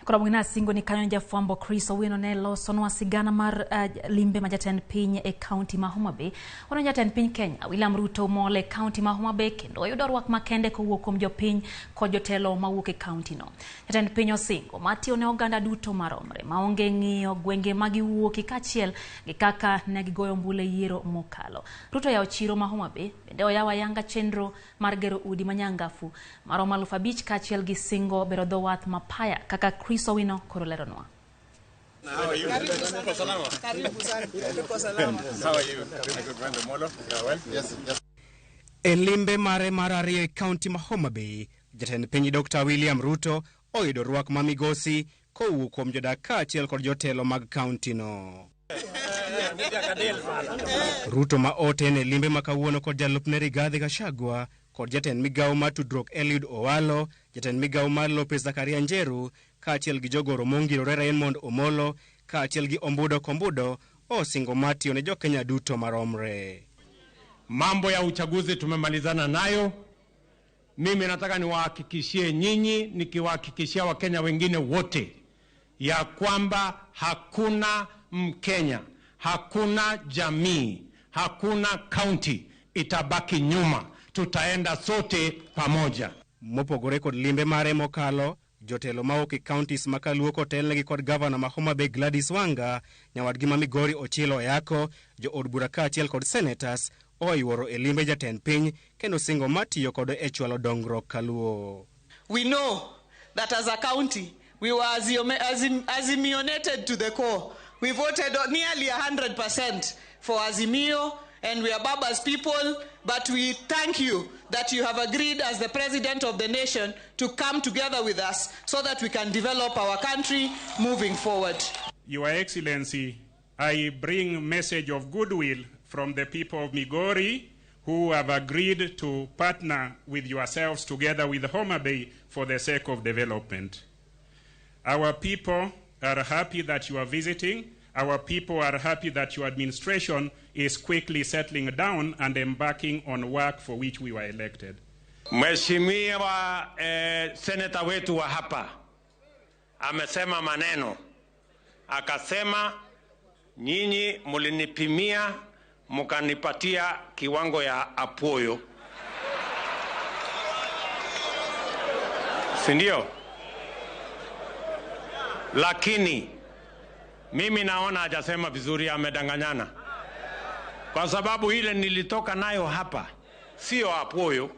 Kora mwina singo ni kanyo jafwambo Chris Owino ne loso nwa sigana mar limbe majatend piny e county ma Homa Bay. Wana jatend piny Kenya William Ruto mole county ma Homa Bay kendo oyudo rwak makende kowuok kuom jopiny kod jotelo mawuok e county no. Jatend piny osingo matiyo ne oganda duto maromre maonge ng'iyo gwenge magiwuoki kaachiel gi kaka ne gigoyo mbule yiero mokalo. Ruto yawo chiro ma Homa Bay bende oyawo ayanga chenro mar gero udi manyangafu maromo 5,000 kaachiel gi singo bero dho wath mapaya kaka Chris Owino koro leronwa. Elimbe mare mararie county ma Homa Bay, jatend piny Dr. William Ruto oyudo rwak ma migosi kowuok kuom jodak kaachiel kod jotelo mag county no. Ruto ma oten e limbe makawuono kod jalupne Rigathi Gachagua kod jatend migawo mar tudruok Eliud Owalo, jatend migawo mar Lopez Zakaria Njeru, kaachiel gi jogoro mongirore Raymond Omolo, kaachiel gi Ombudo Kombudo, osingo matiyo ne jokenya duto maromre. Mambo ya uchaguzi tumemalizana nayo. Mimi nataka niwahakikishie nyinyi, nikiwahakikishia Wakenya wengine wote, ya kwamba hakuna Mkenya, hakuna jamii, hakuna county itabaki nyuma. Tutaenda sote pamoja. Mopogore kod limbe mare mokalo, jotelo mawuok e counties makaluo kotelnegi kod governor ma Homa Bay Gladys Wanga, nyawadgi ma Migori Ochilo Oyako, jo od bura kaachiel kod senators oyuoro e limbe jatend piny kendo singo matiyo kod e chwalo dongruok kaluo. We know that as a county we were Azimionated to the core. We voted nearly 100% for Azimio, and we are Baba's people, but we thank you that you have agreed as the President of the nation to come together with us so that we can develop our country moving forward. Your Excellency, I bring a message of goodwill from the people of Migori who have agreed to partner with yourselves together with Homa Bay for the sake of development. Our people are happy that you are visiting. Our people are happy that your administration is quickly settling down and embarking on work for which we were elected. Mheshimiwa senator wetu wa hapa amesema maneno, akasema nyinyi mulinipimia mukanipatia kiwango ya apoyo, sindio? Lakini mimi naona hajasema vizuri, amedanganyana, kwa sababu ile nilitoka nayo hapa sio apoyo.